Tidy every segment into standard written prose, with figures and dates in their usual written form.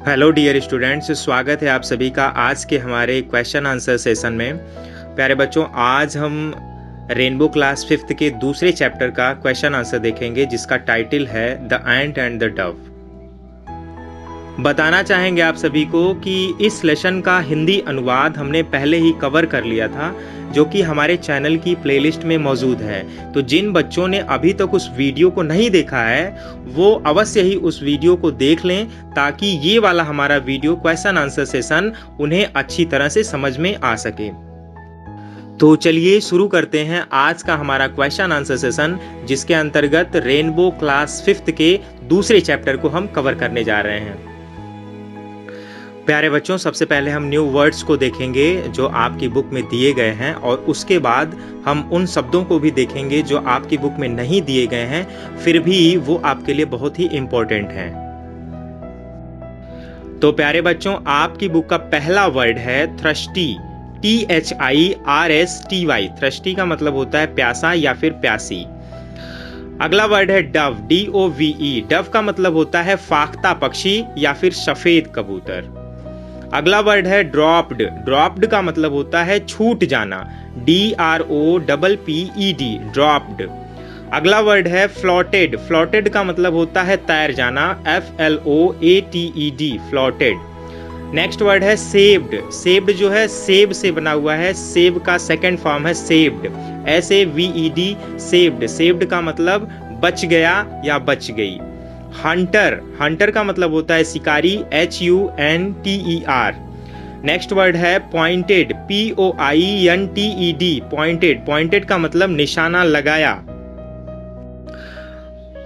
Hello dear students, स्वागत है आप सभी का आज के हमारे क्वेश्चन आंसर सेशन में। प्यारे बच्चों, आज हम रेनबो क्लास 5th के दूसरे चैप्टर का क्वेश्चन आंसर देखेंगे जिसका टाइटल है the ant and the Dove. बताना चाहेंगे आप सभी को कि इस लेसन का हिंदी अनुवाद हमने पहले ही कवर कर लिया था, जो कि हमारे चैनल की प्लेलिस्ट में मौजूद है। तो जिन बच्चों ने अभी तक उस वीडियो को नहीं देखा है वो अवश्य ही उस वीडियो को देख लें, ताकि ये वाला हमारा वीडियो क्वेश्चन आंसर सेशन उन्हें अच्छी तरह से समझ में आ सके। तो चलिए शुरू करते हैं आज का हमारा क्वेश्चन आंसर सेशन, जिसके अंतर्गत रेनबो क्लास 5th के दूसरे चैप्टर को हम कवर करने जा रहे हैं। प्यारे बच्चों, सबसे पहले हम न्यू वर्ड्स को देखेंगे जो आपकी बुक में दिए गए हैं, और उसके बाद हम उन शब्दों को भी देखेंगे जो आपकी बुक में नहीं दिए गए हैं, फिर भी वो आपके लिए बहुत ही इंपॉर्टेंट हैं। तो प्यारे बच्चों, आपकी बुक का पहला वर्ड है थ्रस्टी, THIRSTY। थ्रस्टी का मतलब होता है प्यासा या फिर प्यासी। अगला वर्ड है डव, DOVE। डव का मतलब होता है फाख्ता पक्षी या फिर सफेद कबूतर। अगला वर्ड है ड्रॉप्ड। ड्रॉप्ड का मतलब होता है छूट जाना, DROPPED, ड्रॉप्ड। अगला वर्ड है फ्लोटेड। फ्लोटेड का मतलब होता है तैर जाना, FLOATED, फ्लोटेड। नेक्स्ट वर्ड है सेव्ड। सेव्ड जो है सेब से बना हुआ है, सेब का सेकंड फॉर्म है सेव्ड, SAVED, सेव्ड। सेव्ड का मतलब बच गया या बच गई। हंटर, हंटर का मतलब होता है शिकारी, HUNTER। नेक्स्ट वर्ड है पॉइंटेड, POINTED, पॉइंटेड। पॉइंटेड का मतलब निशाना लगाया।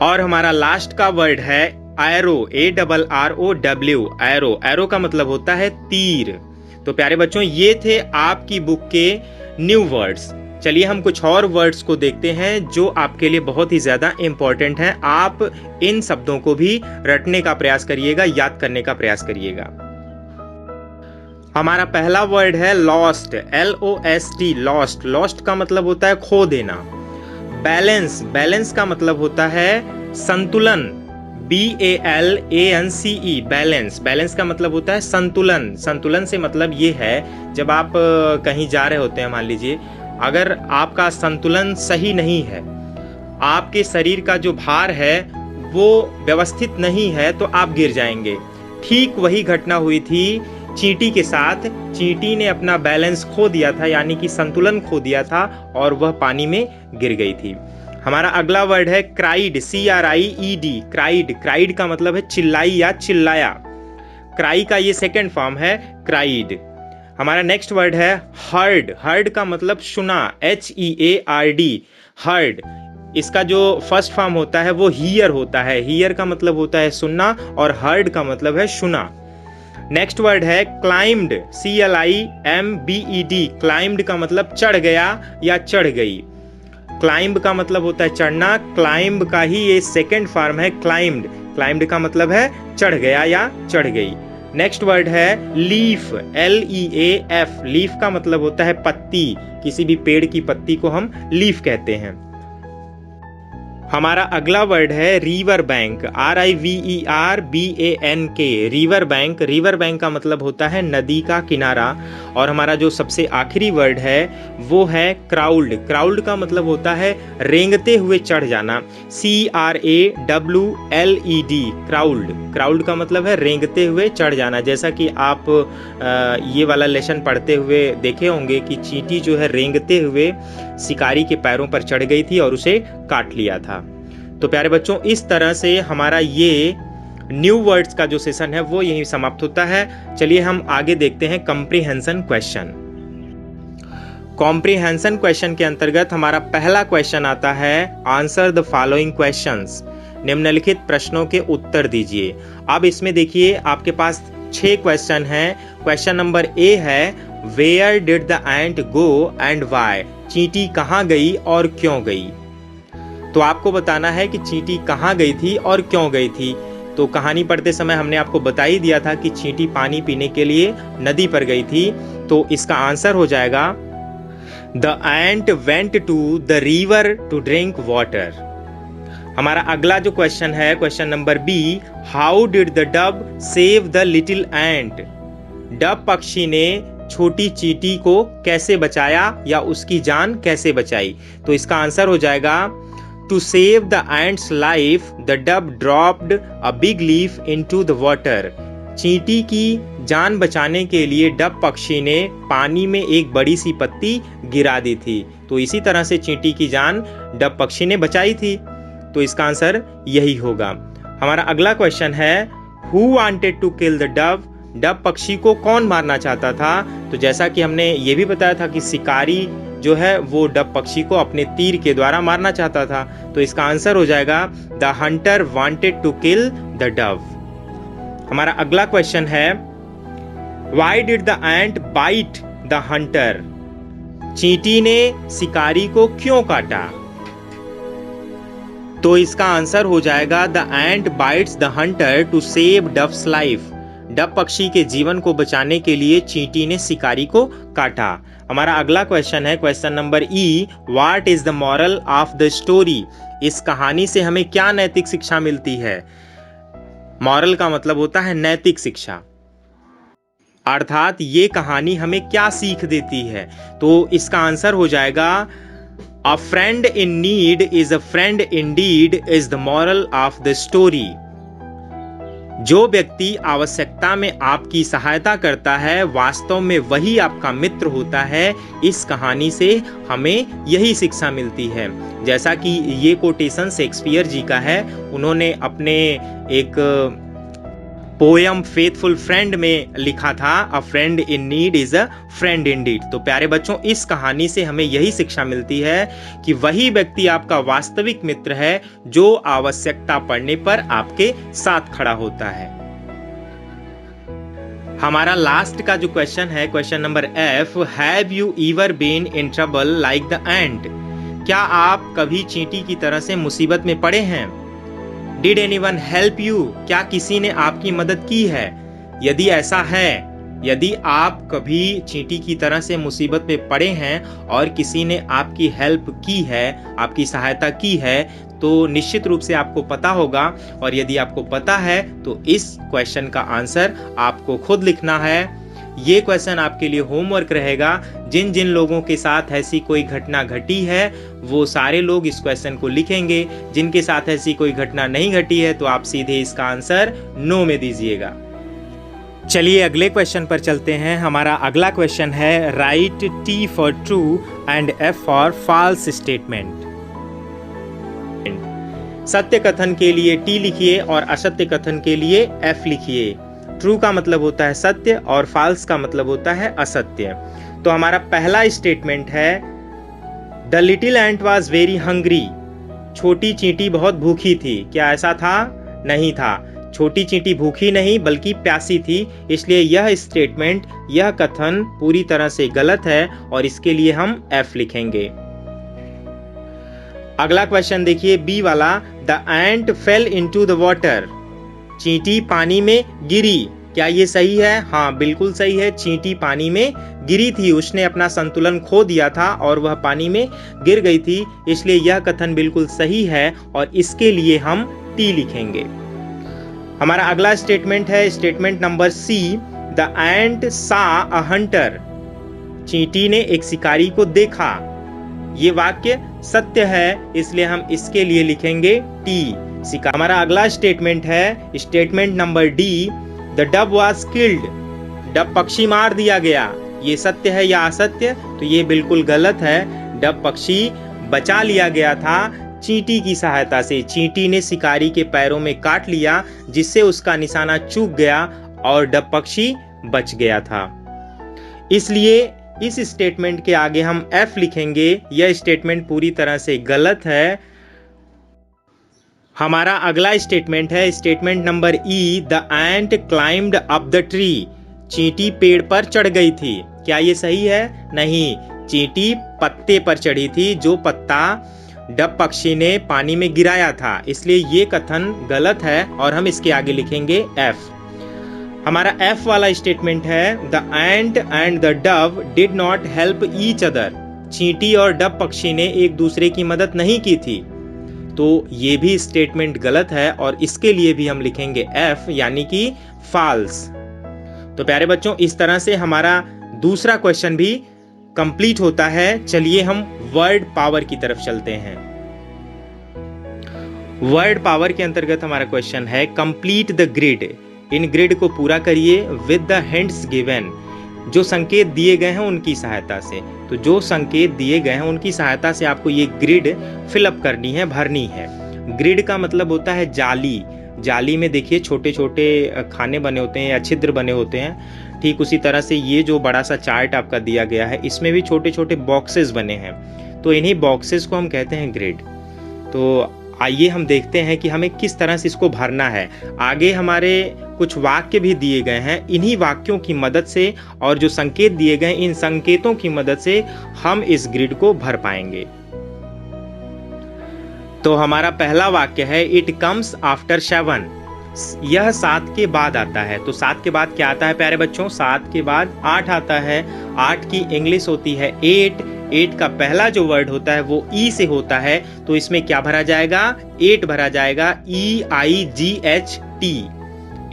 और हमारा लास्ट का वर्ड है एरो, ARROW, एरो। एरो का मतलब होता है तीर। तो प्यारे बच्चों, ये थे आपकी बुक के न्यू वर्ड्स। चलिए हम कुछ और वर्ड्स को देखते हैं जो आपके लिए बहुत ही ज्यादा इंपॉर्टेंट हैं। आप इन शब्दों को भी रटने का प्रयास करिएगा, याद करने का प्रयास करिएगा। हमारा पहला वर्ड है लॉस्ट, LOST, लॉस्ट। लॉस्ट का मतलब होता है खो देना। बैलेंस, बैलेंस का मतलब होता है संतुलन, BALANCE, बैलेंस। बैलेंस का मतलब होता है संतुलन। संतुलन से मतलब ये है, जब आप कहीं जा रहे होते हैं, मान लीजिए अगर आपका संतुलन सही नहीं है, आपके शरीर का जो भार है वो व्यवस्थित नहीं है, तो आप गिर जाएंगे। ठीक वही घटना हुई थी चींटी के साथ। चींटी ने अपना बैलेंस खो दिया था, यानी कि संतुलन खो दिया था, और वह पानी में गिर गई थी। हमारा अगला वर्ड है क्राइड, CRIED, क्राइड। क्राइड का मतलब है चिल्लाई या चिल्लाया। क्राई का ये सेकंड फॉर्म है क्राइड। हमारा नेक्स्ट वर्ड है हर्ड। हर्ड का मतलब सुना, HEARD, हर्ड। इसका जो फर्स्ट फॉर्म होता है वो हियर होता है। हियर का मतलब होता है सुनना, और हर्ड का मतलब है सुना। नेक्स्ट वर्ड है क्लाइम्ड, CLIMBED, क्लाइम्ड का मतलब चढ़ गया या चढ़ गई। क्लाइंब का मतलब होता है चढ़ना, क्लाइंब का ही ये सेकंड फॉर्म है क्लाइम्ड। क्लाइम्ड का मतलब है चढ़ गया या चढ़ गई। नेक्स्ट वर्ड है लीफ, LEAF। लीफ का मतलब होता है पत्ती, किसी भी पेड़ की पत्ती को हम लीफ कहते हैं। हमारा अगला वर्ड है river bank, RIVERBANK, river bank. River bank का मतलब होता है नदी का किनारा। और हमारा जो सबसे आखिरी वर्ड है वो है क्राउल्ड। क्राउल्ड का मतलब होता है रेंगते हुए चढ़ जाना, CRAWLED, क्राउल्ड। क्राउल्ड का मतलब है रेंगते हुए चढ़ जाना। जैसा कि आप ये वाला लेसन पढ़ते हुए देखे होंगे कि चींटी जो है रेंगते हुए शिकारी के पैरों पर चढ़ गई थी और उसे काट लिया था। तो प्यारे बच्चों, इस तरह से हमारा ये न्यू वर्ड्स का जो सेशन है वो यहीं समाप्त होता है। चलिए हम आगे देखते हैं कॉम्प्रिहेंशन क्वेश्चन। कॉम्प्रिहेंशन क्वेश्चन के अंतर्गत हमारा पहला क्वेश्चन आता है आंसर द फॉलोइंग क्वेश्चंस, निम्नलिखित प्रश्नों के उत्तर दीजिए। अब इसमें देखिए आपके पास 6 क्वेश्चन हैं। क्वेश्चन नंबर A है where did the ant go and why, चींटी कहाँ गई और क्यों गई। तो आपको बताना है कि चींटी कहाँ गई थी और क्यों गई थी। तो कहानी पढ़ते समय हमने आपको बता ही दिया था कि चींटी पानी पीने के लिए नदी पर गई थी। तो इसका आंसर हो जाएगा the ant went to the river to drink water. हमारा अगला जो क्वेश्चन है, question number B, how did the dove save the little ant? Dove पक्षी ने छोटी चींटी को कैसे बचाया या उसकी जान कैसे बचाई? तो इसका आंसर हो जाएगा, to save the ant's life the dove dropped a big leaf into the water. चींटी की जान बचाने के लिए डव पक्षी ने पानी में एक बड़ी सी पत्ती गिरा दी थी। तो इसी तरह से चींटी की जान डव पक्षी ने बचाई थी। तो इसका आंसर यही होगा। हमारा अगला क्वेश्चन है, who wanted to kill the dove? Dove पक्षी को कौन मारना चाहता था? तो जैसा कि हमने ये भी बताया था कि शिकारी जो है वो डव पक्षी को अपने तीर के द्वारा मारना चाहता था। तो इसका आंसर हो जाएगा, the hunter wanted to kill the dove. हमारा अगला क्वेश्चन है, why did the ant bite the hunter? चींटी ने शिकारी को क्यों काटा? तो इसका आंसर हो जाएगा, the ant bites the hunter to save dove's life. Dove पक्षी के जीवन को बचाने के लिए चींटी ने शिकारी को काटा। हमारा अगला क्वेश्चन है, question number E, what is the moral of the story? इस कहानी से हमें क्या नैतिक शिक्षा मिलती है? मॉरल का मतलब होता है नैतिक शिक्षा, अर्थात ये कहानी हमें क्या सीख देती है? तो इसका आंसर हो जाएगा, अ friend in need is a friend Indeed is the moral of the story. जो व्यक्ति आवश्यकता में आपकी सहायता करता है, वास्तव में वही आपका मित्र होता है। इस कहानी से हमें यही शिक्षा मिलती है। जैसा कि ये कोटेशन शेक्सपियर जी का है, उन्होंने अपने एक पोयम फेथफुल फ्रेंड में लिखा था, अ friend in need is a friend Indeed. तो प्यारे बच्चों, इस कहानी से हमें यही शिक्षा मिलती है कि वही व्यक्ति आपका वास्तविक मित्र है जो आवश्यकता पड़ने पर आपके साथ खड़ा होता है। हमारा लास्ट का जो क्वेश्चन है, question number F, have you ever been in trouble like the ant? क्या आप कभी चींटी की तरह से मुसीबत में पड़े हैं? Did anyone help you? क्या किसी ने आपकी मदद की है? यदि ऐसा है, यदि आप कभी चींटी की तरह से मुसीबत में पड़े हैं और किसी ने आपकी हेल्प की है, आपकी सहायता की है, तो निश्चित रूप से आपको पता होगा। और यदि आपको पता है तो इस क्वेश्चन का आंसर आपको खुद लिखना है। ये क्वेश्चन आपके लिए होमवर्क रहेगा। जिन जिन लोगों के साथ ऐसी कोई घटना घटी है वो सारे लोग इस क्वेश्चन को लिखेंगे। जिनके साथ ऐसी कोई घटना नहीं घटी है तो आप सीधे इसका आंसर नो में दीजिएगा। चलिए अगले क्वेश्चन पर चलते हैं। हमारा अगला क्वेश्चन है, write T for true and F for false statement. सत्य कथन के लिए टी लिखिए और असत्य कथन के लिए एफ लिखिए। ट्रू का मतलब होता है सत्य और फॉल्स का मतलब होता है असत्य। तो हमारा पहला स्टेटमेंट है, the little ant was very hungry. छोटी चींटी बहुत भूखी थी। क्या ऐसा था? नहीं था। छोटी चींटी भूखी नहीं बल्कि प्यासी थी। इसलिए यह स्टेटमेंट, यह कथन पूरी तरह से गलत है और इसके लिए हम एफ लिखेंगे। अगला क्वेश्चन देखिए, बी वाला, the ant fail into the water. चींटी पानी में गिरी। क्या ये सही है? हाँ, बिल्कुल सही है। चींटी पानी में गिरी थी, उसने अपना संतुलन खो दिया था और वह पानी में गिर गई थी। इसलिए यह कथन बिल्कुल सही है और इसके लिए हम टी लिखेंगे। हमारा अगला स्टेटमेंट है स्टेटमेंट नंबर सी, द एंट सा अ हंटर। चींटी ने एक शिकारी को देखा। ये वाक्य सत्य है, इसलिए हम इसके लिए लिखेंगे टी। हमारा अगला स्टेटमेंट है statement number D, the Dove was killed. Dove पक्षी मार दिया गया। ये सत्य है या असत्य? तो ये बिल्कुल गलत है। डव पक्षी बचा लिया गया था चींटी की सहायता से। चींटी ने शिकारी के पैरों में काट लिया जिससे उसका निशाना चूक गया और डव पक्षी बच गया था। इसलिए इस स्टेटमेंट के आगे हम एफ लिखेंगे। यह स्टेटमेंट पूरी तरह से गलत है। हमारा अगला स्टेटमेंट है statement number E, the ant climbed up the tree. चींटी पेड़ पर चढ़ गई थी। क्या ये सही है? नहीं, चींटी पत्ते पर चढ़ी थी, जो पत्ता डव पक्षी ने पानी में गिराया था। इसलिए ये कथन गलत है और हम इसके आगे लिखेंगे एफ। हमारा एफ वाला स्टेटमेंट है, the ant and the Dove did not help each other. चींटी और डव पक्षी ने एक दूसरे की मदद नहीं की थी। तो ये भी स्टेटमेंट गलत है और इसके लिए भी हम लिखेंगे F यानी कि फॉल्स। तो प्यारे बच्चों, इस तरह से हमारा दूसरा क्वेश्चन भी कंप्लीट होता है। चलिए हम वर्ड पावर की तरफ चलते हैं। वर्ड पावर के अंतर्गत हमारा क्वेश्चन है complete the grid. In grid को पूरा करिए विद द हिंट्स गिवन। जो संकेत दिए गए हैं उनकी सहायता से। तो जो संकेत दिए गए हैं उनकी सहायता से आपको ये ग्रिड फिलअप करनी है, भरनी है। ग्रिड का मतलब होता है जाली। जाली में देखिए छोटे छोटे खाने बने होते हैं या छिद्र बने होते हैं। ठीक उसी तरह से ये जो बड़ा सा चार्ट आपका दिया गया है, इसमें भी छोटे छोटे बॉक्सेस बने हैं। तो इन्हीं बॉक्सेस को हम कहते हैं ग्रिड। तो आइए हम देखते हैं कि हमें किस तरह से इसको भरना है। आगे हमारे कुछ वाक्य भी दिए गए हैं। इन्हीं वाक्यों की मदद से और जो संकेत दिए गए इन संकेतों की मदद से हम इस ग्रिड को भर पाएंगे। तो हमारा पहला वाक्य है इट कम्स आफ्टर 7। यह 7 के बाद आता है। तो 7 के बाद क्या आता है प्यारे बच्चों? 7 के बाद 8 आता है। 8 की इंग्लिश होती है 8। 8 का पहला जो वर्ड होता है वो ई से होता है। तो इसमें क्या भरा जाएगा? 8 भरा जाएगा। EIGHT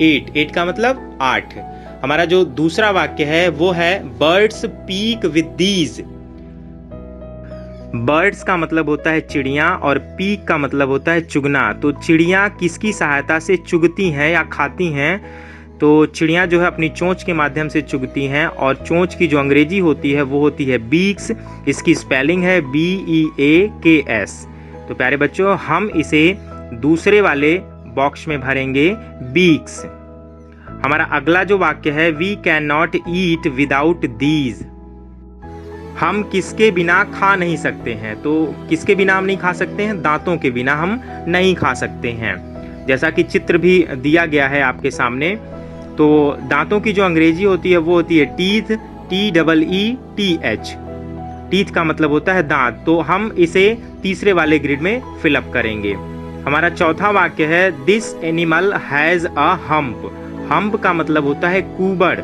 8 का मतलब 8। हमारा जो दूसरा वाक्य है वो है birds peak with these. Birds का मतलब होता है चिड़िया और पीक का मतलब होता है चुगना। तो चिड़िया किसकी सहायता से चुगती हैं या खाती हैं? तो चिड़िया जो है अपनी चोंच के माध्यम से चुगती हैं और चोंच की जो अंग्रेजी होती है वो होती है बीक्स। इसकी स्पेलिंग है BEAKS। तो प्यारे बच्चों, हम इसे दूसरे वाले बॉक्स में भरेंगे बीक्स। हमारा अगला जो वाक्य है we can not eat without these. हम किसके बिना खा नहीं सकते हैं? तो किसके बिना हम नहीं खा सकते हैं? दांतों के बिना हम नहीं खा सकते हैं। जैसा कि चित्र भी दिया गया है आपके सामने। तो दांतों की जो अंग्रेजी होती है वो होती है टीथ, TEETH। टीथ का मतलब होता है दांत। तो हम इसे तीसरे वाले ग्रिड में फिलअप करेंगे। हमारा चौथा वाक्य है this animal has a hump. Hump का मतलब होता है कूबड़।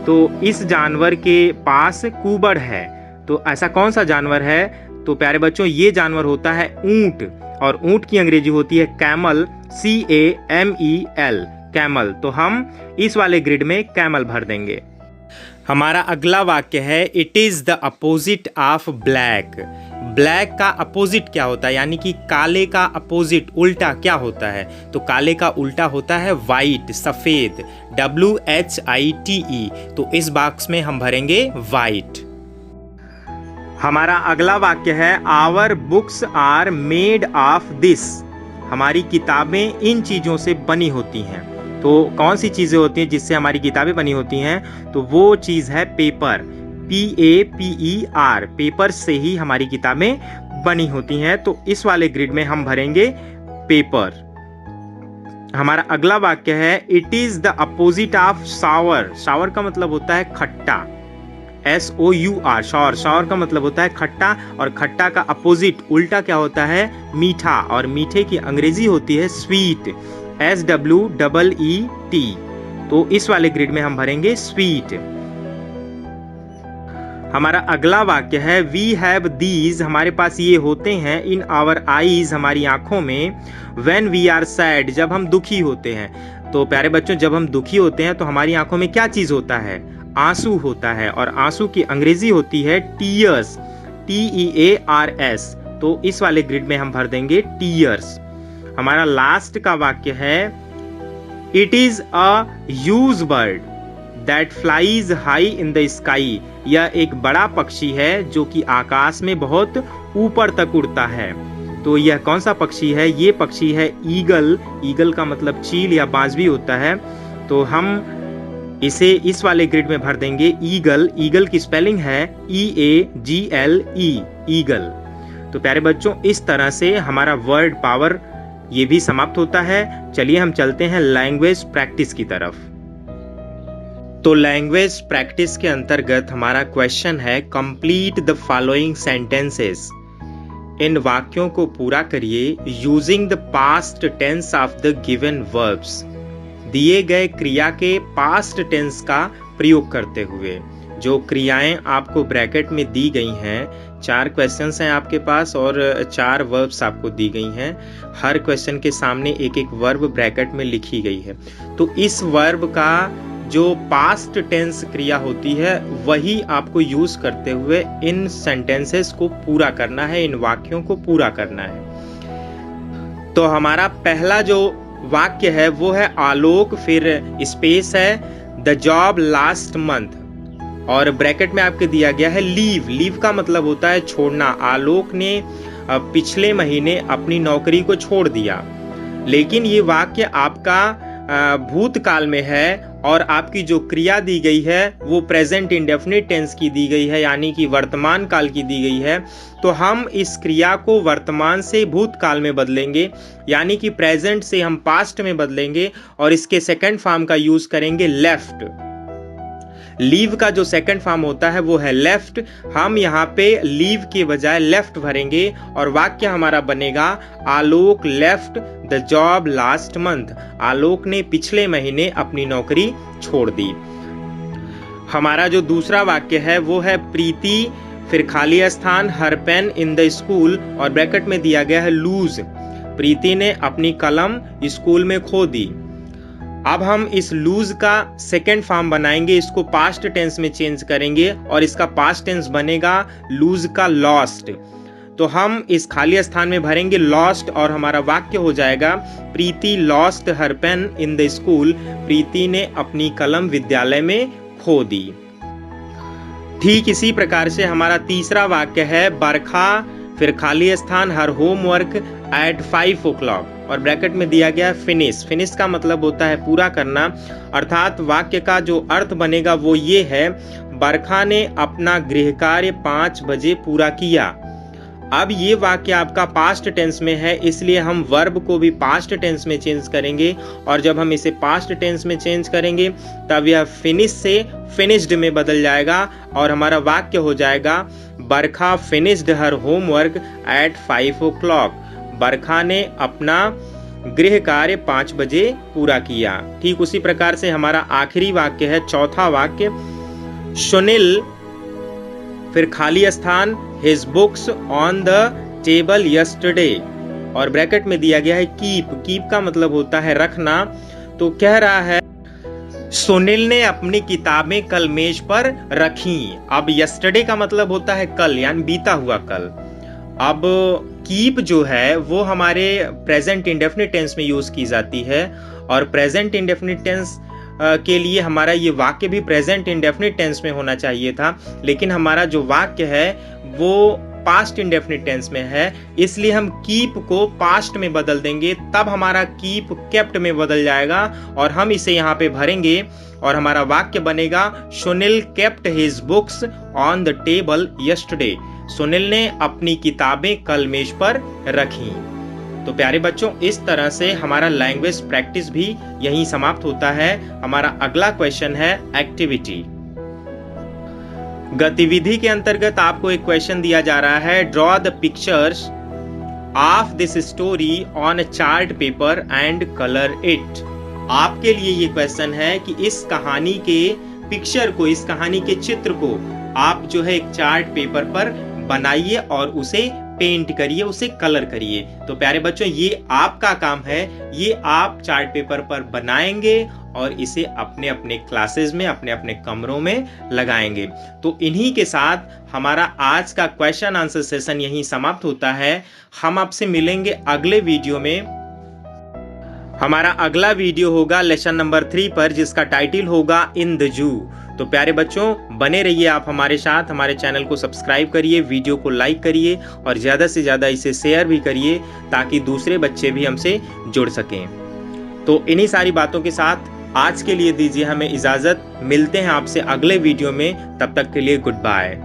तो इस जानवर के पास कूबड़ है। तो ऐसा कौन सा जानवर है? तो प्यारे बच्चों, ये जानवर होता है ऊंट और ऊंट की अंग्रेजी होती है कैमल, CAMEL, कैमल। तो हम इस वाले ग्रिड में कैमल भर देंगे। हमारा अगला वाक्य है it is the opposite of black. Black का अपोजिट क्या होता है? यानी कि काले का अपोजिट उल्टा क्या होता है? तो काले का उल्टा होता है वाइट, सफेद, WHITE। तो इस बॉक्स में हम भरेंगे वाइट। हमारा अगला वाक्य है our books are made of this. हमारी किताबें इन चीजों से बनी होती हैं। तो कौन सी चीजें होती हैं जिससे हमारी किताबें बनी होती हैं? तो वो चीज है पेपर, PAPER। पेपर से ही हमारी किताबें बनी होती हैं। तो इस वाले ग्रिड में हम भरेंगे पेपर। हमारा अगला वाक्य है it is the opposite of sour. Sour का मतलब होता है खट्टा, SOUR, शौर। शौर का मतलब होता है खट्टा और खट्टा का अपोजिट उल्टा क्या होता है? मीठा। और मीठे की अंग्रेजी होती है स्वीट, SWEET। तो इस वाले ग्रिड में हम भरेंगे स्वीट। हमारा अगला वाक्य है वी हैव दीज। हमारे पास ये होते हैं इन आवर आईज, हमारी आंखों में, व्हेन वी आर सैड, जब हम दुखी होते हैं। तो प्यारे बच्चों, जब हम दुखी होते हैं तो हमारी आंखों में क्या चीज होता है? आंसू होता है और आंसू की अंग्रेजी होती है टीयर्स, TEARS। तो इस वाले ग्रिड में हम भर देंगे टीयर्स। हमारा लास्ट का वाक्य है it is a huge bird that flies high in the sky. यह एक बड़ा पक्षी है जो कि आकाश में बहुत ऊपर तक उड़ता है। तो यह कौन सा पक्षी है? ये पक्षी है ईगल। ईगल का मतलब चील या बाज भी होता है। तो हम इसे इस वाले ग्रिड में भर देंगे ईगल। ईगल की स्पेलिंग है EAGLE, ईगल। तो प्यारे बच्चों, इस तरह से हमारा वर्ड पावर ये भी समाप्त होता है। चलिए हम चलते हैं लैंग्वेज प्रैक्टिस की तरफ। तो लैंग्वेज प्रैक्टिस के अंतर्गत हमारा क्वेश्चन है कंप्लीट द फॉलोइंग सेंटेंसेस। इन वाक्यों को पूरा करिए using the past tense of the given verbs. दिए गए क्रिया के पास्ट टेंस का प्रयोग करते हुए। जो क्रियाएं आपको ब्रैकेट में दी गई हैं, 4 क्वेश्चंस हैं आपके पास और 4 वर्ब्स आपको दी गई हैं। हर क्वेश्चन के सामने एक एक वर्ब ब्रैकेट में लिखी गई है। तो इस वर्ब का जो पास्ट टेंस क्रिया होती है वही आपको यूज करते हुए इन सेंटेंसेस को पूरा करना है, इन वाक्यों को पूरा करना है। तो हमारा पहला जो वाक्य है वो है आलोक, फिर स्पेस है द जॉब लास्ट मंथ और ब्रैकेट में आपके दिया गया है लीव। लीव का मतलब होता है छोड़ना। आलोक ने पिछले महीने अपनी नौकरी को छोड़ दिया। लेकिन ये वाक्य आपका भूतकाल में है और आपकी जो क्रिया दी गई है वो प्रेजेंट इंडेफिनिट टेंस की दी गई है, यानी कि वर्तमान काल की दी गई है। तो हम इस क्रिया को वर्तमान से भूतकाल में बदलेंगे, यानी कि प्रेजेंट से हम पास्ट में बदलेंगे और इसके सेकंड फॉर्म का यूज करेंगे लेफ्ट। लीव का जो सेकंड फॉर्म होता है वो है लेफ्ट। हम यहाँ पे लीव के बजाय लेफ्ट भरेंगे और वाक्य हमारा बनेगा Alok left the job last month. Alok ने पिछले महीने अपनी नौकरी छोड़ दी। हमारा जो दूसरा वाक्य है वो है प्रीति, फिर खाली स्थान हर पेन इन द स्कूल और ब्रैकेट में दिया गया है लूज। प्रीति ने अपनी कलम स्कूल में खो दी। अब हम इस लूज का सेकेंड फॉर्म बनाएंगे, इसको पास्ट टेंस में चेंज करेंगे और इसका पास्ट टेंस बनेगा लूज का लॉस्ट। तो हम इस खाली स्थान में भरेंगे लॉस्ट और हमारा वाक्य हो जाएगा Preeti lost her pen in the school. Preeti ने अपनी कलम विद्यालय में खो दी। ठीक इसी प्रकार से हमारा तीसरा वाक्य है बरखा, फिर खाली स्थान हर होमवर्क एट 5 o'clock और ब्रैकेट में दिया गया है फिनिश। फिनिश का मतलब होता है पूरा करना, अर्थात वाक्य का जो अर्थ बनेगा वो ये है बरखा ने अपना गृह कार्य 5 बजे पूरा किया। अब ये वाक्य आपका पास्ट टेंस में है, इसलिए हम वर्ब को भी पास्ट टेंस में चेंज करेंगे और जब हम इसे पास्ट टेंस में चेंज करेंगे तब यह फिनिश से फिनिश्ड में बदल जाएगा और हमारा वाक्य हो जाएगा Barkha finished her homework at 5 o'clock। Barkha ने अपना गृह कार्य 5 बजे पूरा किया। ठीक उसी प्रकार से हमारा आखिरी वाक्य है चौथा वाक्य सुनील, फिर खाली स्थान his books on the table yesterday और ब्रैकेट में दिया गया है कीप। कीप का मतलब होता है रखना। तो कह रहा है सुनील ने अपनी किताबें कल मेज पर रखी। अब यस्टरडे का मतलब होता है कल, यानी बीता हुआ कल। अब कीप जो है वो हमारे प्रेजेंट इंडेफिनिट टेंस में यूज की जाती है और प्रेजेंट इंडेफिनिट टेंस के लिए हमारा ये वाक्य भी प्रेजेंट इंडेफिनिट टेंस में होना चाहिए था, लेकिन हमारा जो वाक्य है वो पास्ट इंडेफिनिट टेंस में है, इसलिए हम कीप को पास्ट में बदल देंगे। तब हमारा कीप केप्ट में बदल जाएगा और हम इसे यहाँ पे भरेंगे और हमारा वाक्य बनेगा Sunil kept his books on the table yesterday. Sunil ने अपनी किताबें कल मेज पर रखी। तो प्यारे बच्चों, इस तरह से हमारा लैंग्वेज प्रैक्टिस भी यहीं समाप्त होता है। हमारा अगला क्वेश्चन है एक्टिविटी। गतिविधि के अंतर्गत आपको एक क्वेश्चन दिया जा रहा है draw the pictures of this story on a chart paper and colour it. आपके लिए ये क्वेश्चन है कि इस कहानी के पिक्चर को, इस कहानी के चित्र को आप जो है एक चार्ट पेपर पर बनाइए और उसे पेंट करिए, उसे कलर करिए। तो प्यारे बच्चों, ये आपका काम है, ये आप चार्ट पेपर पर बनाएंगे और इसे अपने अपने क्लासेस में, अपने अपने कमरों में लगाएंगे। तो इन्हीं के साथ हमारा आज का क्वेश्चन आंसर सेशन यहीं समाप्त होता है। हम आपसे मिलेंगे अगले वीडियो में। हमारा अगला वीडियो होगा लेसन नंबर 3 पर, जिसका टाइटल होगा इन द जू। तो प्यारे बच्चों, बने रहिए आप हमारे साथ। हमारे चैनल को सब्सक्राइब करिए, वीडियो को लाइक करिए और ज़्यादा से ज़्यादा इसे शेयर भी करिए ताकि दूसरे बच्चे भी हमसे जुड़ सकें। तो इन्हीं सारी बातों के साथ आज के लिए दीजिए हमें इजाज़त। मिलते हैं आपसे अगले वीडियो में, तब तक के लिए गुड बाय।